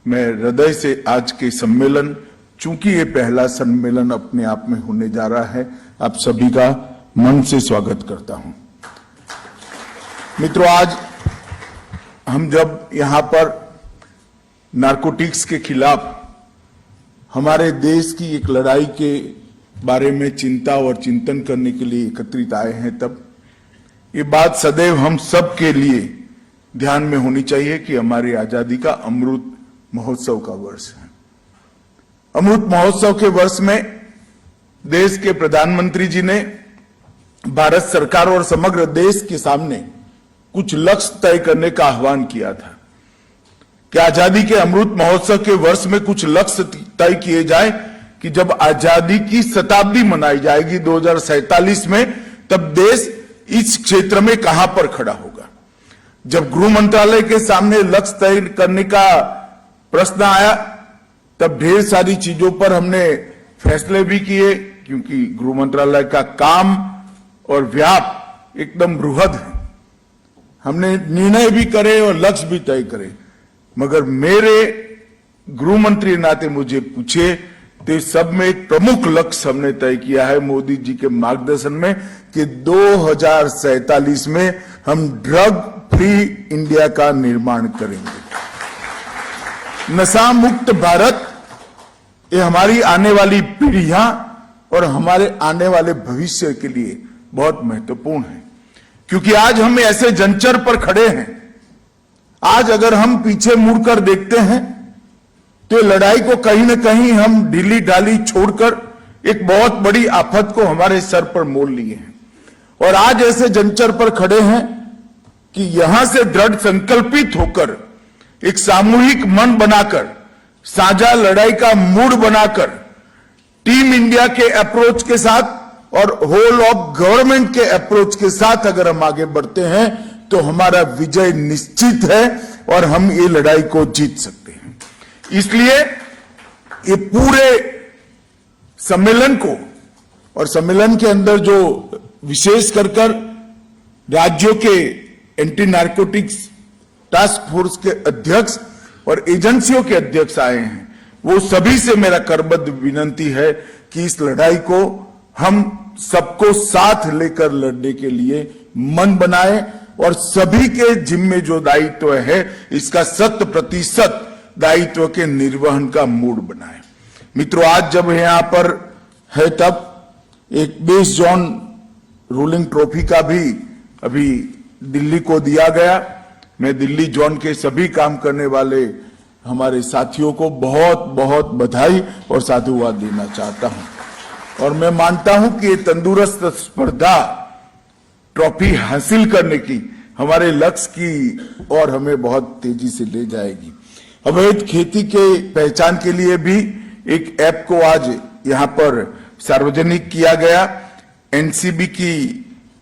मैं हृदय से आज के सम्मेलन, चूंकि ये पहला सम्मेलन अपने आप में होने जा रहा है, आप सभी का मन से स्वागत करता हूं। मित्रों, आज हम जब यहां पर नारकोटिक्स के खिलाफ हमारे देश की एक लड़ाई के बारे में चिंता और चिंतन करने के लिए एकत्रित आए हैं, तब ये बात सदैव हम सब के लिए ध्यान में होनी चाहिए कि हमारी आजादी का अमृत महोत्सव का वर्ष है। अमृत महोत्सव के वर्ष में देश के प्रधानमंत्री जी ने भारत सरकार और समग्र देश के सामने कुछ लक्ष्य तय करने का आह्वान किया था कि आजादी के अमृत महोत्सव के वर्ष में कुछ लक्ष्य तय किए जाए कि जब आजादी की शताब्दी मनाई जाएगी 2047 में, तब देश इस क्षेत्र में कहां पर खड़ा होगा। जब गृह मंत्रालय के सामने लक्ष्य तय करने का प्रश्न आया, तब ढेर सारी चीजों पर हमने फैसले भी किए, क्योंकि गृह मंत्रालय का काम और व्याप एकदम बृहद है। हमने निर्णय भी करे और लक्ष्य भी तय करे, मगर मेरे गृह मंत्री नाते मुझे पूछे तो सब में एक प्रमुख लक्ष्य हमने तय किया है मोदी जी के मार्गदर्शन में कि 2047 में हम ड्रग फ्री इंडिया का निर्माण करेंगे। नशा मुक्त भारत, ये हमारी आने वाली पीढ़ियां और हमारे आने वाले भविष्य के लिए बहुत महत्वपूर्ण है, क्योंकि आज हम ऐसे जंचर पर खड़े हैं। आज अगर हम पीछे मुड़कर देखते हैं तो लड़ाई को कहीं न कहीं हम ढीली ढाली छोड़कर एक बहुत बड़ी आफत को हमारे सर पर मोल लिए हैं, और आज ऐसे जंचर पर खड़े हैं कि यहां से दृढ़ संकल्पित होकर एक सामूहिक मन बनाकर, साझा लड़ाई का मूड बनाकर, टीम इंडिया के अप्रोच के साथ और होल ऑफ गवर्नमेंट के अप्रोच के साथ अगर हम आगे बढ़ते हैं तो हमारा विजय निश्चित है और हम ये लड़ाई को जीत सकते हैं। इसलिए ये पूरे सम्मेलन को, और सम्मेलन के अंदर जो विशेष कर राज्यों के एंटी नारकोटिक्स टास्क फोर्स के अध्यक्ष और एजेंसियों के अध्यक्ष आए हैं, वो सभी से मेरा करबद्ध विनती है कि इस लड़ाई को हम सबको साथ लेकर लड़ने के लिए मन बनाए और सभी के जिम्मे जो दायित्व है इसका 100% दायित्व के निर्वहन का मूड बनाए। मित्रों, आज जब यहां पर है तब एक बेस जोन रूलिंग ट्रॉफी का भी अभी दिल्ली को दिया गया। मैं दिल्ली जोन के सभी काम करने वाले हमारे साथियों को बहुत बहुत बधाई और साधुवाद देना चाहता हूं, और मैं मानता हूं कि ये तंदुरुस्त स्पर्धा ट्रॉफी हासिल करने की हमारे लक्ष्य की और हमें बहुत तेजी से ले जाएगी। अवैध खेती के पहचान के लिए भी एक ऐप को आज यहां पर सार्वजनिक किया गया। एनसीबी की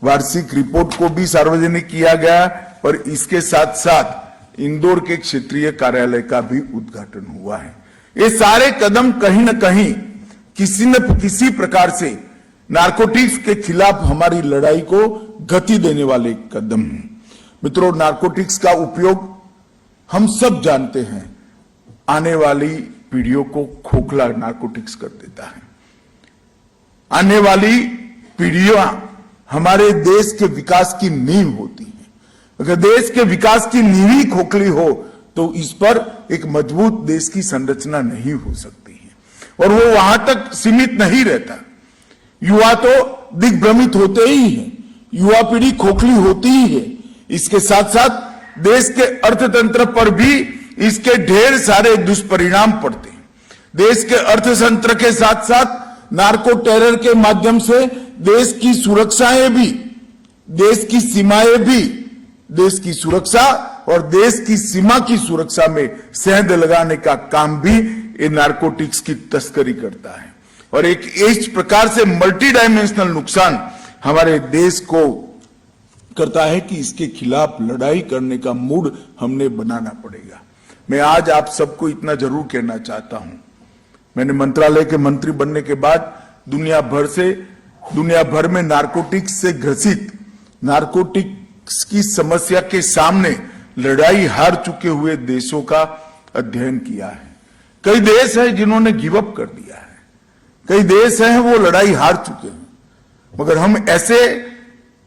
वार्षिक रिपोर्ट को भी सार्वजनिक किया गया, और इसके साथ साथ इंदौर के क्षेत्रीय कार्यालय का भी उद्घाटन हुआ है। ये सारे कदम कहीं न कहीं किसी न किसी प्रकार से नारकोटिक्स के खिलाफ हमारी लड़ाई को गति देने वाले कदम हैं। मित्रों, नारकोटिक्स का उपयोग हम सब जानते हैं, आने वाली पीढ़ियों को खोखला नारकोटिक्स कर देता है। आने वाली पीढ़ियां हमारे देश के विकास की नींव होती है। अगर देश के विकास की नींव ही खोखली हो तो इस पर एक मजबूत देश की संरचना नहीं हो सकती है, और वो वहां तक सीमित नहीं रहता। युवा तो दिग्भ्रमित होते ही हैं, युवा पीढ़ी खोखली होती ही है। इसके साथ साथ देश के अर्थतंत्र पर भी इसके ढेर सारे दुष्परिणाम पड़ते हैं। देश के अर्थतंत्र के साथ साथ नार्को टेरर के माध्यम से देश की सुरक्षाएं भी, देश की सीमाएं भी, देश की सुरक्षा और देश की सीमा की सुरक्षा में सेंध लगाने का काम भी ये नारकोटिक्स की तस्करी करता है, और एक इस प्रकार से मल्टी डायमेंशनल नुकसान हमारे देश को करता है कि इसके खिलाफ लड़ाई करने का मूड हमने बनाना पड़ेगा। मैं आज आप सबको इतना जरूर कहना चाहता हूं, मैंने मंत्रालय के मंत्री बनने के बाद दुनिया भर में नारकोटिक्स से ग्रसित, नारकोटिक्स की समस्या के सामने लड़ाई हार चुके हुए देशों का अध्ययन किया है। कई देश हैं जिन्होंने गिव अप कर दिया है, कई देश हैं वो लड़ाई हार चुके हैं, मगर हम ऐसे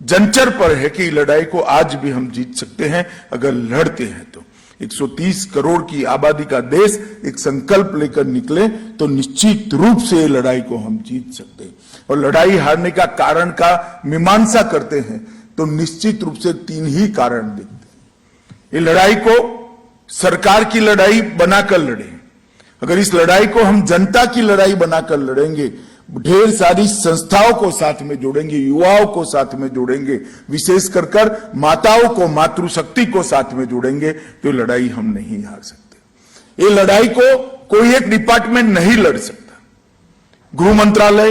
जंचर पर है कि लड़ाई को आज भी हम जीत सकते हैं अगर लड़ते हैं तो। 130 करोड़ की आबादी का देश एक संकल्प लेकर निकले तो निश्चित रूप से ये लड़ाई को हम जीत सकते हैं। और लड़ाई हारने का कारण का मीमांसा करते हैं तो निश्चित रूप से 3 ही कारण दिखते हैं। ये लड़ाई को सरकार की लड़ाई बनाकर लड़े, अगर इस लड़ाई को हम जनता की लड़ाई बनाकर लड़ेंगे, ढेर सारी संस्थाओं को साथ में जोड़ेंगे, युवाओं को साथ में जोड़ेंगे, विशेष कर माताओं को, मातृशक्ति को साथ में जोड़ेंगे, तो लड़ाई हम नहीं हार सकते। ये लड़ाई को कोई एक डिपार्टमेंट नहीं लड़ सकता। गृह मंत्रालय,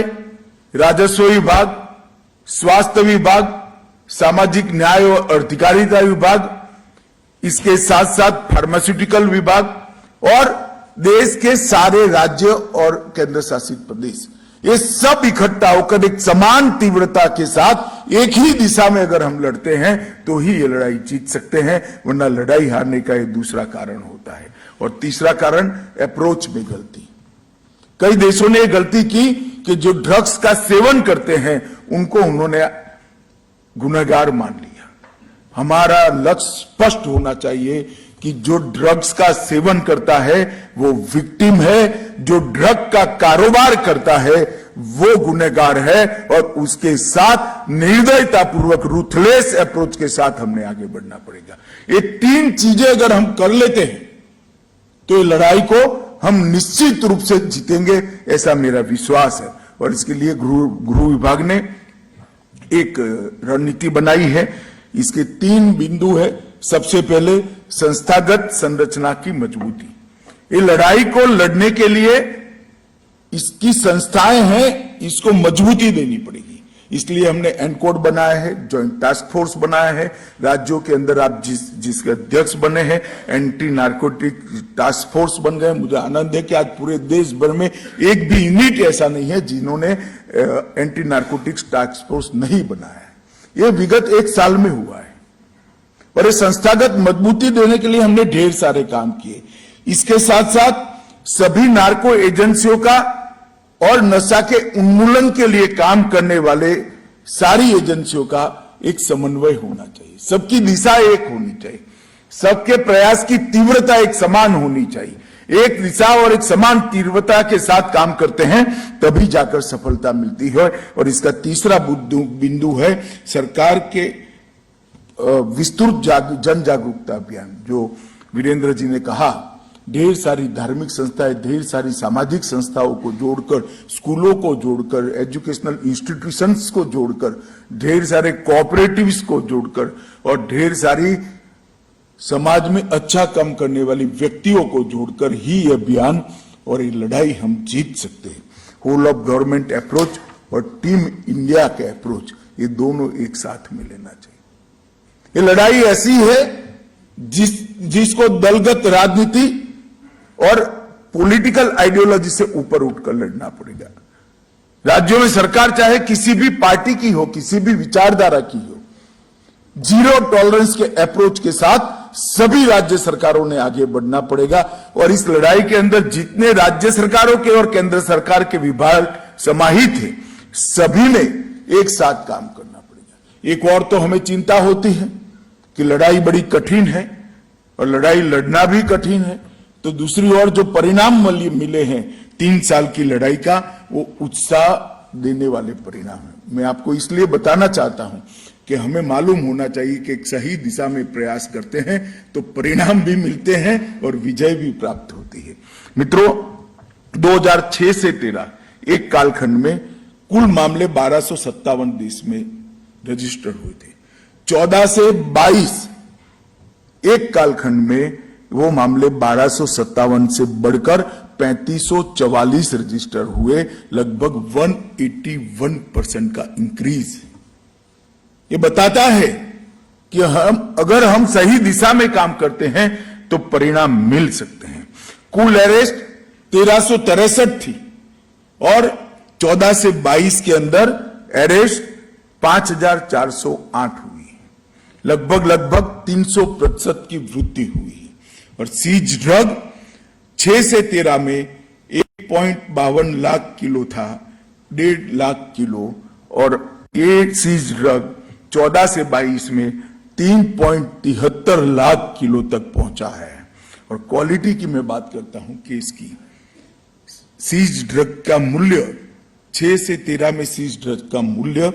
राजस्व विभाग, स्वास्थ्य विभाग, सामाजिक न्याय और अधिकारिता विभाग, इसके साथ साथ फार्मास्यूटिकल विभाग और देश के सारे राज्य और केंद्र शासित प्रदेश, ये सब इकट्ठा होकर एक समान तीव्रता के साथ एक ही दिशा में अगर हम लड़ते हैं तो ही ये लड़ाई जीत सकते हैं, वरना लड़ाई हारने का ये दूसरा कारण होता है। और तीसरा कारण अप्रोच में गलती। कई देशों ने गलती की कि जो ड्रग्स का सेवन करते हैं उनको उन्होंने गुनहगार मान लिया। हमारा लक्ष्य स्पष्ट होना चाहिए कि जो ड्रग्स का सेवन करता है वो विक्टिम है, जो ड्रग का कारोबार करता है वो गुनहगार है, और उसके साथ निर्दयतापूर्वक रूथलेस अप्रोच के साथ हमने आगे बढ़ना पड़ेगा। ये 3 चीजें अगर हम कर लेते हैं तो ये लड़ाई को हम निश्चित रूप से जीतेंगे, ऐसा मेरा विश्वास है। और इसके लिए गृह विभाग ने एक रणनीति बनाई है। इसके 3 बिंदु है। सबसे पहले संस्थागत संरचना की मजबूती। ये लड़ाई को लड़ने के लिए इसकी संस्थाएं हैं, इसको मजबूती देनी पड़ेगी। इसलिए हमने एनकोड बनाया है, ज्वाइंट टास्क फोर्स बनाया है, राज्यों के अंदर आप जिसके अध्यक्ष बने हैं, एंटी नार्कोटिक टास्क फोर्स बन गए। मुझे आनंद है कि आज पूरे देश भर में एक भी यूनिट ऐसा नहीं है जिन्होंने एंटी नार्कोटिक्स टास्क फोर्स नहीं बनाया है। यह विगत 1 साल में हुआ है। और इस संस्थागत मजबूती देने के लिए हमने ढेर सारे काम किए। इसके साथ साथ सभी नार्को एजेंसियों का और नशा के उन्मूलन के लिए काम करने वाले सारी एजेंसियों का एक समन्वय होना चाहिए। सबकी दिशा एक होनी चाहिए, सबके प्रयास की तीव्रता एक समान होनी चाहिए। एक दिशा और एक समान तीव्रता के साथ काम करते हैं तभी जाकर सफलता मिलती है। और इसका तीसरा बिंदु है सरकार के विस्तृत जन जागरूकता अभियान। जो वीरेंद्र जी ने कहा, ढेर सारी धार्मिक संस्थाएं, ढेर सारी सामाजिक संस्थाओं को जोड़कर, स्कूलों को जोड़कर, एजुकेशनल इंस्टीट्यूशंस को जोड़कर, ढेर सारे कोऑपरेटिव्स को जोड़कर और ढेर सारी समाज में अच्छा काम करने वाली व्यक्तियों को जोड़कर ही ये अभियान और ये लड़ाई हम जीत सकते हैं। होल ऑफ गवर्नमेंट अप्रोच और टीम इंडिया के अप्रोच, ये दोनों एक साथ में लेना चाहिए। ये लड़ाई ऐसी है जिसको दलगत राजनीति और पॉलिटिकल आइडियोलॉजी से ऊपर उठकर लड़ना पड़ेगा। राज्यों में सरकार चाहे किसी भी पार्टी की हो, किसी भी विचारधारा की हो, जीरो टॉलरेंस के अप्रोच के साथ सभी राज्य सरकारों ने आगे बढ़ना पड़ेगा। और इस लड़ाई के अंदर जितने राज्य सरकारों के और केंद्र सरकार के विभाग समाहित हैं, सभी ने एक साथ काम करना पड़ेगा। एक और तो हमें चिंता होती है कि लड़ाई बड़ी कठिन है और लड़ाई लड़ना भी कठिन है, तो दूसरी ओर जो परिणाम मिले हैं 3 साल की लड़ाई का, वो उत्साह देने वाले परिणाम है। मैं आपको इसलिए बताना चाहता हूं कि हमें मालूम होना चाहिए कि एक सही दिशा में प्रयास करते हैं तो परिणाम भी मिलते हैं और विजय भी प्राप्त होती है। मित्रों, 2006 से 13 एक कालखंड में कुल मामले 1257 देश में रजिस्टर हुए थे। 14 से 22 एक कालखंड में वो मामले 1257 से बढ़कर 3544 रजिस्टर हुए, लगभग 181% का इंक्रीज। ये बताता है कि अगर हम सही दिशा में काम करते हैं तो परिणाम मिल सकते हैं। कुल अरेस्ट 1363 थी और 14 से 22 के अंदर अरेस्ट 5408 हुई, लगभग 300% की वृद्धि हुई। और सीज ड्रग 6 से 13 में 1.52 लाख किलो था, 1.5 लाख किलो, और ये सीज ड्रग 14 से 22 में 3.73 लाख किलो तक पहुंचा है। और क्वालिटी की मैं बात करता हूं केस की, सीज ड्रग का मूल्य 6 से 13 में सीज ड्रग का मूल्य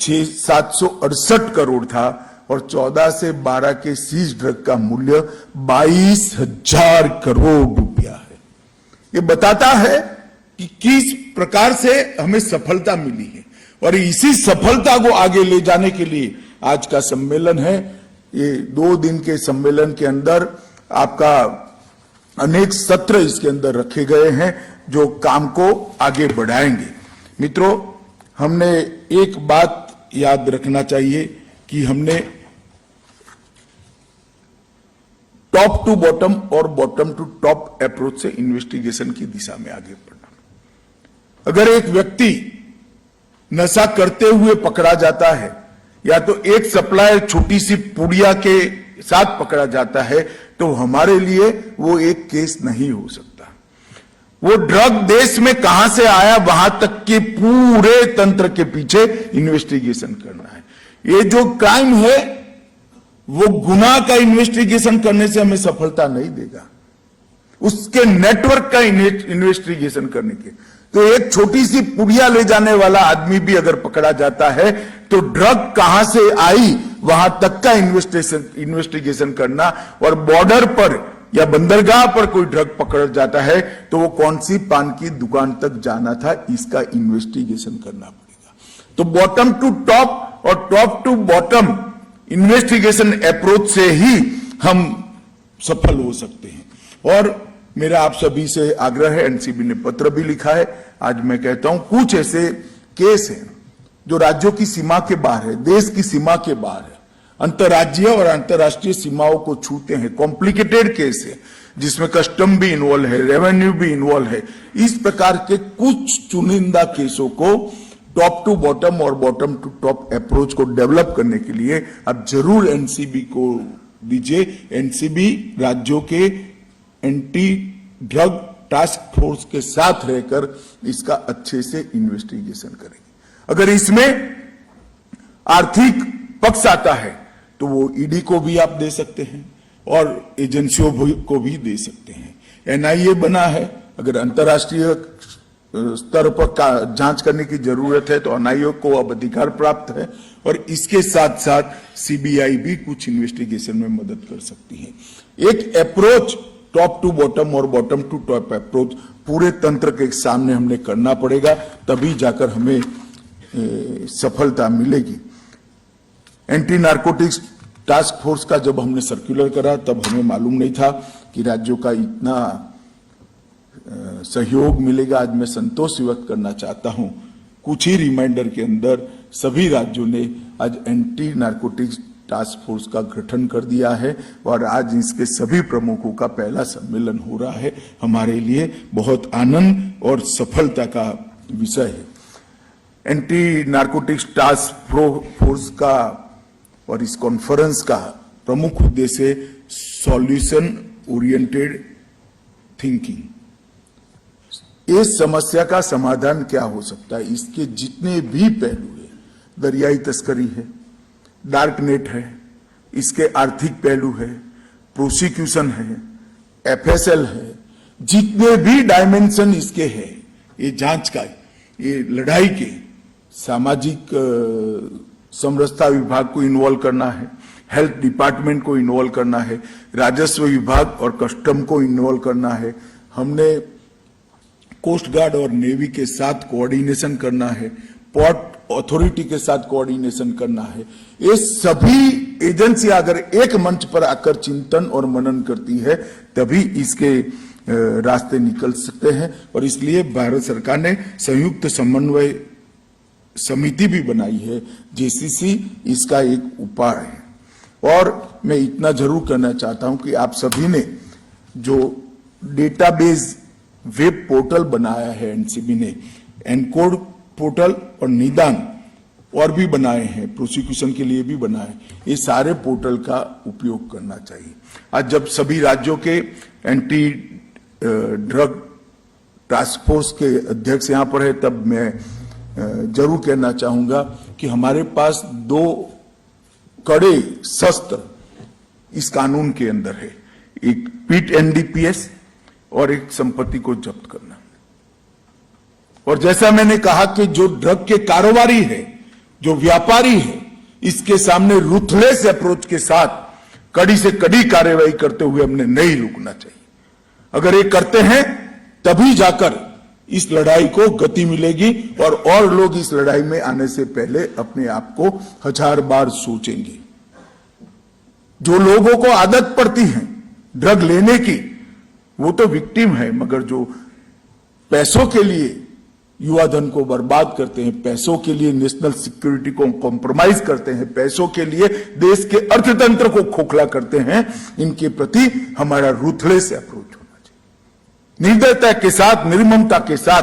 768 करोड़ था और 14 से 12 के सीज ड्रग का मूल्य 22,000 करोड़ रुपया है। ये बताता है कि किस प्रकार से हमें सफलता मिली है और इसी सफलता को आगे ले जाने के लिए आज का सम्मेलन है। ये 2 दिन के सम्मेलन के अंदर आपका अनेक सत्र इसके अंदर रखे गए हैं जो काम को आगे बढ़ाएंगे। मित्रों, हमने एक बात याद रखना चाहिए कि हमने टॉप टू बॉटम और बॉटम टू टॉप अप्रोच से इन्वेस्टिगेशन की दिशा में आगे बढ़ना। अगर एक व्यक्ति नशा करते हुए पकड़ा जाता है या तो एक सप्लायर छोटी सी पुड़िया के साथ पकड़ा जाता है तो हमारे लिए वो एक केस नहीं हो सकता। वो ड्रग देश में कहां से आया वहां तक के पूरे तंत्र के पीछे इन्वेस्टिगेशन करना है। ये जो क्राइम है वो गुनाह का इन्वेस्टिगेशन करने से हमें सफलता नहीं देगा, उसके नेटवर्क का इन्वेस्टिगेशन करने के। तो एक छोटी सी पुड़िया ले जाने वाला आदमी भी अगर पकड़ा जाता है तो ड्रग कहां से आई वहां तक का इन्वेस्टिगेशन करना, और बॉर्डर पर या बंदरगाह पर कोई ड्रग पकड़ जाता है तो वो कौन सी पान की दुकान तक जाना था इसका इन्वेस्टिगेशन करना पड़ेगा। तो बॉटम टू टॉप और top to bottom investigation approach से ही हम सफल हो सकते हैं। और मेरा आप सभी से आग्रह है, एनसीबी ने पत्र भी लिखा है, आज मैं कहता हूं कुछ ऐसे केस हैं जो राज्यों की सीमा के बाहर है, देश की सीमा के बाहर है, अंतर्राज्यीय और अंतर्राष्ट्रीय सीमाओं को छूते हैं, कॉम्प्लिकेटेड केस है जिसमें कस्टम भी इन्वॉल्व है, रेवेन्यू भी इन्वॉल्व है। इस प्रकार के कुछ चुनिंदा केसों को टॉप टू बॉटम और बॉटम टू टॉप अप्रोच को डेवलप करने के लिए अब जरूर एनसीबी को दीजिए। एनसीबी राज्यों के एंटी ड्रग टास्क फोर्स के साथ रहकर इसका अच्छे से इन्वेस्टिगेशन करेंगे। अगर इसमें आर्थिक पक्ष आता है तो वो ईडी को भी आप दे सकते हैं और एजेंसियों को भी दे सकते हैं। एनआईए बना है, अगर अंतर्राष्ट्रीय स्तर पर जांच करने की जरूरत है तो एनआईए को अब अधिकार प्राप्त है और इसके साथ साथ सीबीआई भी कुछ इन्वेस्टिगेशन में मदद कर सकती है। एक अप्रोच टॉप टू बॉटम और बॉटम टू टॉप अप्रोच पूरे तंत्र के सामने हमने करना पड़ेगा, तभी जाकर हमें सफलता मिलेगी। एंटी नारकोटिक्स टास्क फोर्स का जब हमने सर्कुलर करा तब हमें मालूम नहीं था कि राज्यों का इतना सहयोग मिलेगा। आज मैं संतोष व्यक्त करना चाहता हूं, कुछ ही रिमाइंडर के अंदर सभी राज्यों ने आज एंटी नारकोटिक्स टास्क फोर्स का गठन कर दिया है और आज इसके सभी प्रमुखों का पहला सम्मेलन हो रहा है। हमारे लिए बहुत आनंद और सफलता का विषय है। एंटी नारकोटिक्स टास्क फोर्स का और इस कॉन्फ्रेंस का प्रमुख उद्देश्य सॉल्यूशन ओरिएंटेड थिंकिंग। इस समस्या का समाधान क्या हो सकता है, इसके जितने भी पहलू है, दरियाई तस्करी है, डार्क नेट है, इसके आर्थिक पहलू है, प्रोसिक्यूशन है, एफएसएल है, जितने भी डायमेंशन इसके हैं, ये जांच का, ये लड़ाई के, सामाजिक समरसता विभाग को इन्वॉल्व करना है, हेल्थ डिपार्टमेंट को इन्वॉल्व करना है, राजस्व विभाग और कस्टम को इन्वॉल्व करना है, हमने कोस्ट गार्ड और नेवी के साथ कोऑर्डिनेशन करना है, पोर्ट अथॉरिटी के साथ कोऑर्डिनेशन करना है। ये सभी एजेंसियां अगर एक मंच पर आकर चिंतन और मनन करती है तभी इसके रास्ते निकल सकते हैं और इसलिए भारत सरकार ने संयुक्त समन्वय समिति भी बनाई है, जेसीसी इसका एक उपाय है। और मैं इतना जरूर कहना चाहता हूं कि आप सभी ने जो डेटाबेस वेब पोर्टल बनाया है, एनसीबी ने एनकोड पोर्टल और निदान और भी बनाए हैं, प्रोसिक्यूशन के लिए भी बनाए, ये सारे पोर्टल का उपयोग करना चाहिए। आज जब सभी राज्यों के एंटी ड्रग टास्क फोर्स के अध्यक्ष यहां पर है, तब मैं जरूर कहना चाहूंगा कि हमारे पास 2 कड़े शस्त्र इस कानून के अंदर है, एक पीट एनडीपीएस और एक संपत्ति को जब्त करना। और जैसा मैंने कहा कि जो ड्रग के कारोबारी है, जो व्यापारी है, इसके सामने रूथलेस अप्रोच के साथ कड़ी से कड़ी कार्रवाई करते हुए हमने नहीं रुकना चाहिए। अगर ये करते हैं तभी जाकर इस लड़ाई को गति मिलेगी और लोग इस लड़ाई में आने से पहले अपने आप को 1000 बार सोचेंगे। जो लोगों को आदत पड़ती है ड्रग लेने की, वो तो विक्टिम है, मगर जो पैसों के लिए युवा धन को बर्बाद करते हैं, पैसों के लिए नेशनल सिक्योरिटी को कॉम्प्रोमाइज करते हैं, पैसों के लिए देश के अर्थतंत्र को खोखला करते हैं, इनके प्रति हमारा रूथलेस अप्रोच होना चाहिए। निर्दयता के साथ, निर्ममता के साथ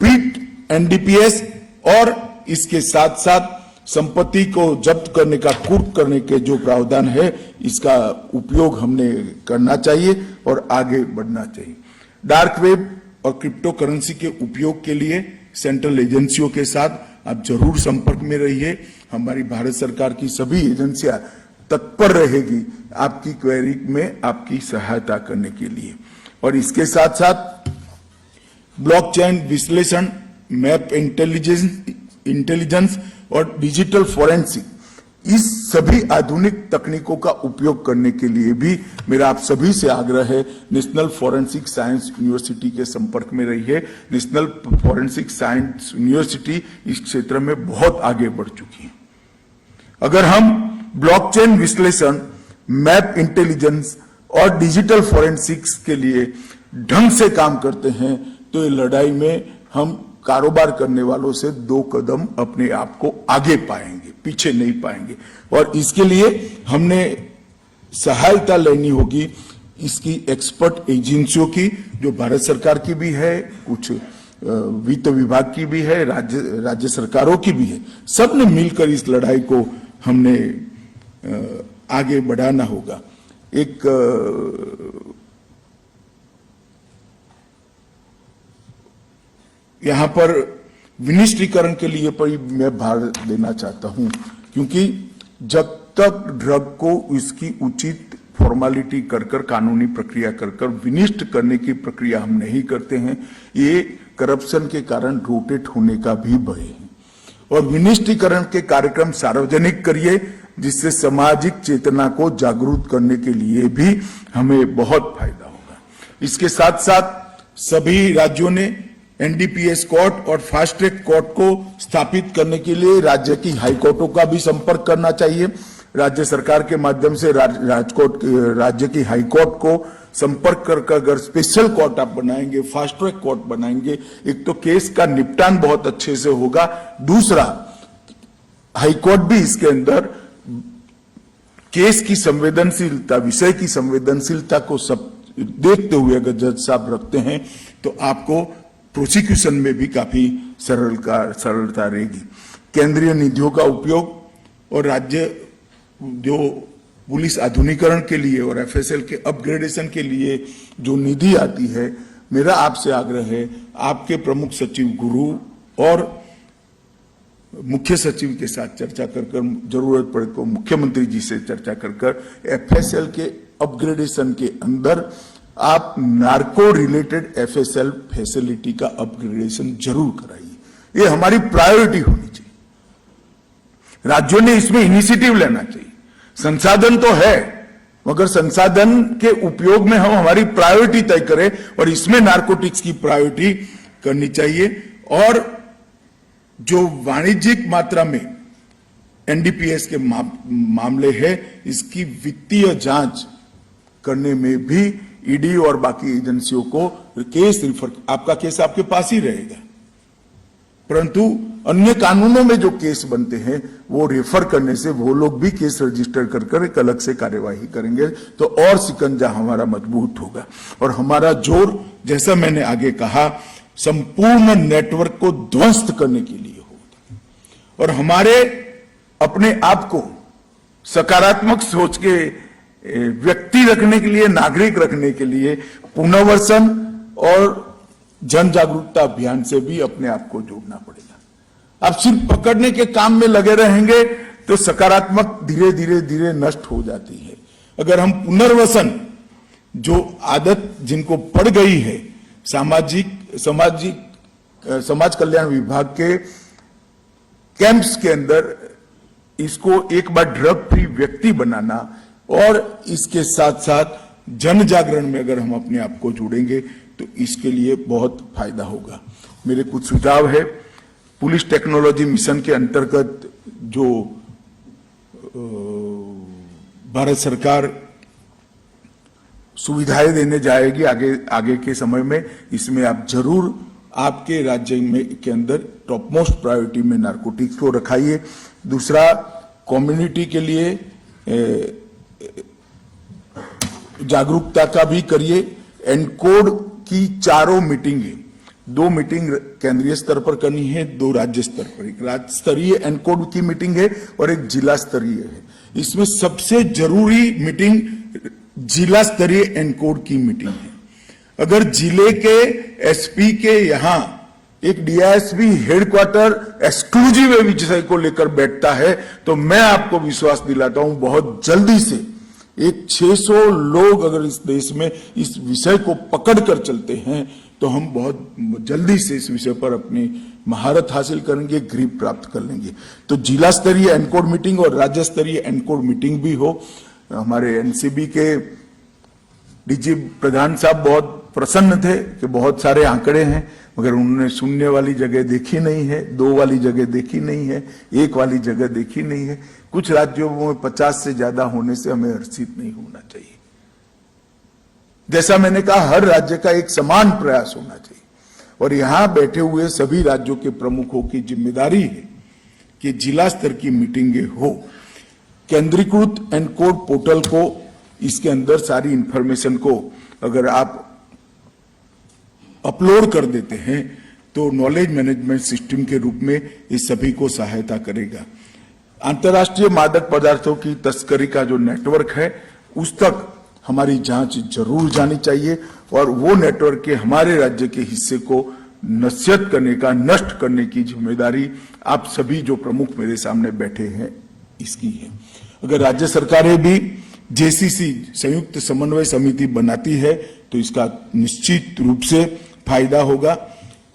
पीट एनडीपीएस और इसके साथ साथ संपत्ति को जब्त करने का, कुर्क करने के जो प्रावधान है, इसका उपयोग हमने करना चाहिए और आगे बढ़ना चाहिए। डार्क वेब और क्रिप्टो करेंसी के उपयोग के लिए सेंट्रल एजेंसियों के साथ आप जरूर संपर्क में रहिए। हमारी भारत सरकार की सभी एजेंसियां तत्पर रहेगी आपकी क्वेरी में आपकी सहायता करने के लिए। और इसके साथ साथ ब्लॉकचेन विश्लेषण, मैप इंटेलिजेंस और डिजिटल फोरेंसिक, इस सभी आधुनिक तकनीकों का उपयोग करने के लिए भी मेरा आप सभी से आग्रह है, नेशनल फॉरेंसिक साइंस यूनिवर्सिटी के संपर्क में रहिए। नेशनल फॉरेंसिक साइंस यूनिवर्सिटी इस क्षेत्र में बहुत आगे बढ़ चुकी है। अगर हम ब्लॉकचेन विश्लेषण, मैप इंटेलिजेंस और डिजिटल फोरेंसिक्स के लिए ढंग से काम करते हैं तो ये लड़ाई में हम कारोबार करने वालों से 2 कदम अपने आप को आगे पाएंगे, पीछे नहीं पाएंगे। और इसके लिए हमने सहायता लेनी होगी इसकी एक्सपर्ट एजेंसियों की, जो भारत सरकार की भी है, कुछ वित्त विभाग की भी है, राज्य सरकारों की भी है। सबने मिलकर इस लड़ाई को हमने आगे बढ़ाना होगा। एक यहां पर विनिष्टीकरण के लिए पर मैं भार देना चाहता हूं, क्योंकि जब तक ड्रग को इसकी उचित फॉर्मेलिटी कर कानूनी प्रक्रिया कर विनिष्ट करने की प्रक्रिया हम नहीं करते हैं, ये करप्शन के कारण रोटेट होने का भी भय है। और विनिष्टीकरण के कार्यक्रम सार्वजनिक करिए, जिससे सामाजिक चेतना को जागरूक करने के लिए भी हमें बहुत फायदा होगा। इसके साथ साथ सभी राज्यों ने एनडीपीएस कोर्ट और फास्ट ट्रैक कोर्ट को स्थापित करने के लिए राज्य की हाई कोर्टों का भी संपर्क करना चाहिए। राज्य सरकार के माध्यम से राज्य की हाई कोर्ट को संपर्क कर अगर स्पेशल कोर्ट आप बनाएंगे, फास्ट ट्रैक कोर्ट बनाएंगे, एक तो केस का निपटान बहुत अच्छे से होगा, दूसरा हाई कोर्ट भी इसके अंदर केस की संवेदनशीलता, विषय की संवेदनशीलता को सब देखते हुए अगर जज साहब रखते हैं तो आपको प्रोसिक्यूशन में भी काफी सरलता रहेगी। केंद्रीय निधियों का उपयोग और राज्य जो पुलिस आधुनिकीकरण के लिए और एफएसएल के अपग्रेडेशन के लिए जो निधि आती है, मेरा आपसे आग्रह है, आपके प्रमुख सचिव गुरु और मुख्य सचिव के साथ चर्चा कर जरूरत पड़े तो मुख्यमंत्री जी से चर्चा कर एफएसएल के अपग्रेडेशन के अंदर आप नार्को रिलेटेड एफएसएल फैसिलिटी का अपग्रेडेशन जरूर कराइए। ये हमारी प्रायोरिटी होनी चाहिए। राज्यों ने इसमें इनिशिएटिव लेना चाहिए। संसाधन तो है, मगर संसाधन के उपयोग में हम हमारी प्रायोरिटी तय करें और इसमें नार्कोटिक्स की प्रायोरिटी करनी चाहिए। और जो वाणिज्यिक मात्रा में एनडीपीएस के मामले है, इसकी वित्तीय जांच करने में भी ईडी और बाकी एजेंसियों को केस रिफर, आपका केस आपके पास ही रहेगा, परंतु अन्य कानूनों में जो केस बनते हैं वो रेफर करने से वो लोग भी केस रजिस्टर कर एक अलग से कार्यवाही करेंगे, तो और सिकंजा हमारा मजबूत होगा। और हमारा जोर, जैसा मैंने आगे कहा, संपूर्ण नेटवर्क को ध्वस्त करने के लिए होगा। और हमारे अपने आप को सकारात्मक सोच के व्यक्ति रखने के लिए, नागरिक रखने के लिए पुनर्वसन और जन जागरूकता अभियान से भी अपने आप को जोड़ना पड़ेगा। आप सिर्फ पकड़ने के काम में लगे रहेंगे तो सकारात्मक धीरे धीरे धीरे नष्ट हो जाती है। अगर हम पुनर्वसन, जो आदत जिनको पड़ गई है, समाज कल्याण विभाग के कैंप्स के अंदर इसको एक बार ड्रग फ्री व्यक्ति बनाना और इसके साथ साथ जन जागरण में अगर हम अपने आप को जोड़ेंगे तो इसके लिए बहुत फायदा होगा। मेरे कुछ सुझाव है। पुलिस टेक्नोलॉजी मिशन के अंतर्गत जो भारत सरकार सुविधाएं देने जाएगी आगे के समय में, इसमें आप जरूर आपके राज्य में के अंदर टॉप मोस्ट प्रायोरिटी में नारकोटिक्स को रखाइए। दूसरा, कम्युनिटी के लिए जागरूकता का भी करिए। एनकोड की 4 मीटिंगें, 2 मीटिंग केंद्रीय स्तर पर करनी है, 2 राज्य स्तर पर। एक राज्य स्तरीय एनकोड की मीटिंग है और एक जिला स्तरीय है। इसमें सबसे जरूरी मीटिंग जिला स्तरीय एनकोड की मीटिंग है। अगर जिले के एसपी के यहां एक डीआईएसपी हेडक्वार्टर एक्सक्लूसिव विषय को लेकर बैठता है तो मैं आपको विश्वास दिलाता हूं बहुत जल्दी से एक 600 लोग अगर इस देश में इस विषय को पकड़ कर चलते हैं तो हम बहुत जल्दी से इस विषय पर अपनी महारत हासिल करेंगे, ग्रिप प्राप्त कर लेंगे। तो जिला स्तरीय एनकोड मीटिंग और राज्य स्तरीय एनकोड मीटिंग भी हो। हमारे एनसीबी के डीजी प्रधान साहब बहुत प्रसन्न थे कि बहुत सारे आंकड़े हैं, मगर उन्होंने शून्य वाली जगह देखी नहीं है, 2 वाली जगह देखी नहीं है, 1 वाली जगह देखी नहीं है। कुछ राज्यों में 50 से ज्यादा होने से हमें हर्षित नहीं होना चाहिए। जैसा मैंने कहा, हर राज्य का एक समान प्रयास होना चाहिए और यहां बैठे हुए सभी राज्यों के प्रमुखों की जिम्मेदारी है कि जिला स्तर की मीटिंगें हो। केंद्रीकृत एनकोड पोर्टल को, इसके अंदर सारी इंफॉर्मेशन को अगर आप अपलोड कर देते हैं तो नॉलेज मैनेजमेंट सिस्टम के रूप में इस सभी को सहायता करेगा। अंतर्राष्ट्रीय मादक पदार्थों की तस्करी का जो नेटवर्क है उस तक हमारी जांच जरूर जानी चाहिए और वो नेटवर्क के हमारे राज्य के हिस्से को नस्यत करने का, नष्ट करने की जिम्मेदारी आप सभी जो प्रमुख मेरे सामने बैठे हैं इसकी है। अगर राज्य सरकारें भी जेसीसी संयुक्त समन्वय समिति बनाती है तो इसका निश्चित रूप से फायदा होगा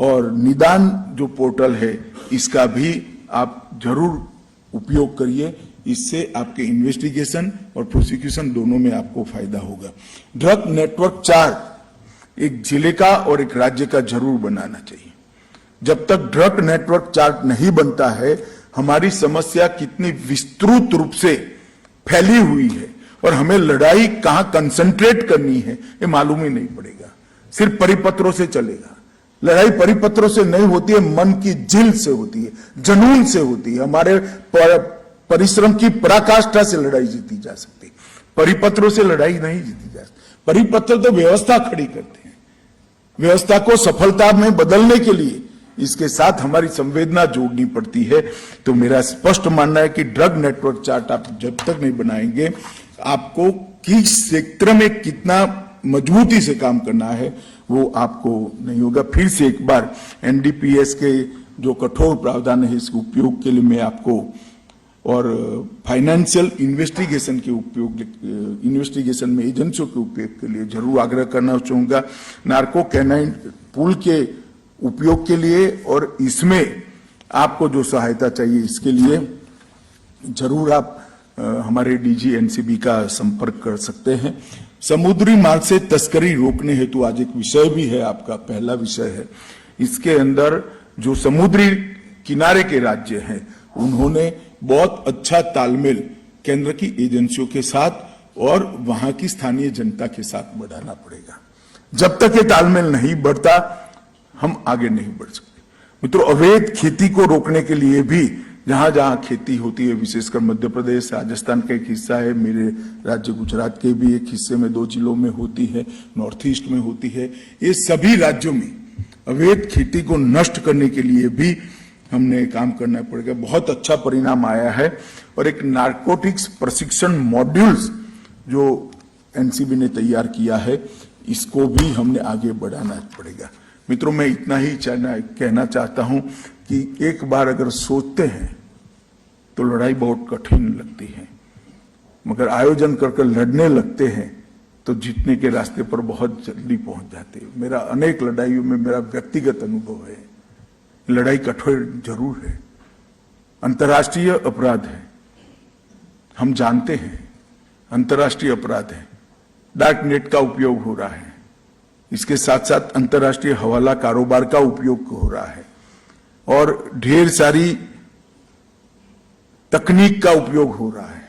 और निदान जो पोर्टल है इसका भी आप जरूर उपयोग करिए। इससे आपके इन्वेस्टिगेशन और प्रोसिक्यूशन दोनों में आपको फायदा होगा। ड्रग नेटवर्क चार्ट एक जिले का और एक राज्य का जरूर बनाना चाहिए। जब तक ड्रग नेटवर्क चार्ट नहीं बनता है, हमारी समस्या कितनी विस्तृत रूप से फैली हुई है और हमें लड़ाई कहां कंसंट्रेट करनी है ये मालूम ही नहीं पड़ेगा। सिर्फ परिपत्रों से चलेगा। लड़ाई परिपत्रों से नहीं होती है, मन की जिल से होती है, जुनून से होती है। हमारे परिश्रम की पराकाष्ठा से लड़ाई जीती जा सकती है, परिपत्रों से लड़ाई नहीं जीती जा सकती। परिपत्र तो व्यवस्था खड़ी करते हैं। व्यवस्था को सफलता में बदलने के लिए इसके साथ हमारी संवेदना जोड़नी पड़ती है। तो मेरा स्पष्ट मानना है कि ड्रग नेटवर्क चार्ट आप जब तक नहीं बनाएंगे, आपको किस क्षेत्र में कितना मजबूती से काम करना है वो आपको नहीं होगा। फिर से एक बार एनडीपीएस के जो कठोर प्रावधान है इसके उपयोग के लिए मैं आपको और फाइनेंशियल इन्वेस्टिगेशन के उपयोग, इन्वेस्टिगेशन में एजेंसियों के उपयोग के लिए जरूर आग्रह करना चाहूंगा। नार्को कैनाइन पूल के उपयोग के लिए और इसमें आपको जो सहायता चाहिए इसके लिए जरूर आप हमारे डीजी एनसीबी का संपर्क कर सकते हैं। समुद्री मार्ग से तस्करी रोकने हेतु आज एक विषय भी है, आपका पहला विषय है। इसके अंदर जो समुद्री किनारे के राज्य हैं उन्होंने बहुत अच्छा तालमेल केंद्र की एजेंसियों के साथ और वहां की स्थानीय जनता के साथ बढ़ाना पड़ेगा। जब तक ये तालमेल नहीं बढ़ता हम आगे नहीं बढ़ सकते। मित्रों, अवैध खेती को रोकने के लिए भी जहां जहां खेती होती है, विशेषकर मध्य प्रदेश, राजस्थान का एक हिस्सा है, मेरे राज्य गुजरात के भी एक हिस्से में 2 जिलों में होती है, नॉर्थ ईस्ट में होती है, ये सभी राज्यों में अवैध खेती को नष्ट करने के लिए भी हमने काम करना पड़ेगा। बहुत अच्छा परिणाम आया है और एक नारकोटिक्स प्रशिक्षण मॉड्यूल्स जो एनसीबी ने तैयार किया है इसको भी हमने आगे बढ़ाना पड़ेगा। मित्रों, मैं इतना ही कहना चाहता हूं कि एक बार अगर सोचते हैं तो लड़ाई बहुत कठिन लगती है, मगर आयोजन कर लड़ने लगते हैं तो जीतने के रास्ते पर बहुत जल्दी पहुंच जाते हैं। मेरा अनेक लड़ाइयों में मेरा व्यक्तिगत अनुभव है, लड़ाई कठोर जरूर है, अंतर्राष्ट्रीय अपराध है, हम जानते हैं अंतर्राष्ट्रीय अपराध है, डार्क नेट का उपयोग हो रहा है, इसके साथ साथ अंतर्राष्ट्रीय हवाला कारोबार का उपयोग हो रहा है और ढेर सारी तकनीक का उपयोग हो रहा है,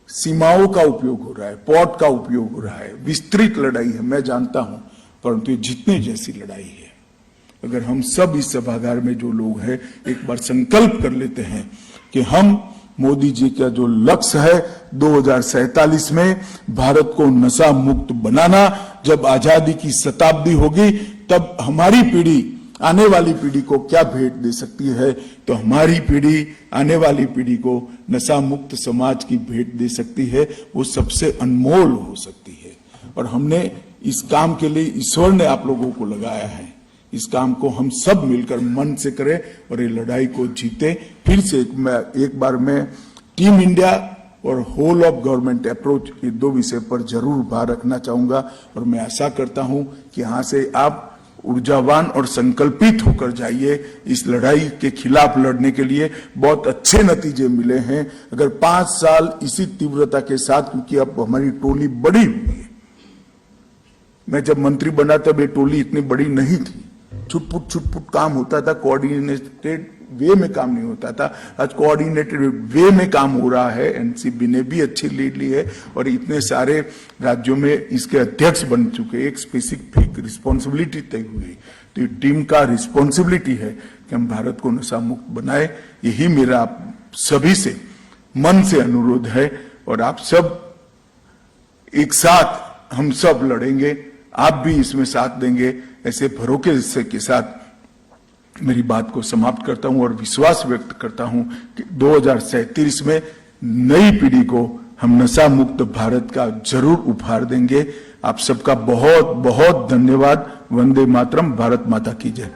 सीमाओं का उपयोग हो रहा है, पोर्ट का उपयोग हो रहा है। विस्तृत लड़ाई है, मैं जानता हूं, परंतु ये जीतने जैसी लड़ाई है। अगर हम सब इस सभागार में जो लोग हैं एक बार संकल्प कर लेते हैं कि हम मोदी जी का जो लक्ष्य है 2047 में भारत को नशा मुक्त बनाना, जब आजादी की शताब्दी होगी तब हमारी पीढ़ी आने वाली पीढ़ी को क्या भेंट दे सकती है, तो हमारी पीढ़ी आने वाली पीढ़ी को नशा मुक्त समाज की भेंट दे सकती है, वो सबसे अनमोल हो सकती है। और हमने इस काम के लिए ईश्वर ने आप लोगों को लगाया है, इस काम को हम सब मिलकर मन से करें और ये लड़ाई को जीते। फिर से एक बार मैं टीम इंडिया और होल ऑफ गवर्नमेंट अप्रोच, ये दो विषय पर जरूर भार रखना चाहूंगा और मैं आशा करता हूं कि यहां से आप ऊर्जावान और संकल्पित होकर जाइए। इस लड़ाई के खिलाफ लड़ने के लिए बहुत अच्छे नतीजे मिले हैं। अगर 5 साल इसी तीव्रता के साथ, क्योंकि अब हमारी टोली बड़ी हुई है, मैं जब मंत्री बना तब ये टोली इतनी बड़ी नहीं थी, छुटपुट काम होता था, कोऑर्डिनेटेड वे में काम नहीं होता था। आज कोऑर्डिनेटेड वे में काम हो रहा है, एनसीबी ने भी अच्छी लीड ली है और इतने सारे राज्यों में इसके अध्यक्ष बन चुके, एक स्पेसिफिक रिस्पॉन्सिबिलिटी तय हुई। तो ये टीम का रिस्पॉन्सिबिलिटी है कि हम भारत को नशा मुक्त बनाए। यही मेरा आप सभी से मन से अनुरोध है और आप सब एक साथ हम सब लड़ेंगे, आप भी इसमें साथ देंगे, ऐसे भरोसे के साथ मेरी बात को समाप्त करता हूं और विश्वास व्यक्त करता हूं कि 2037 में नई पीढ़ी को हम नशा मुक्त भारत का जरूर उपहार देंगे। आप सबका बहुत बहुत धन्यवाद। वंदे मातरम। भारत माता की जय।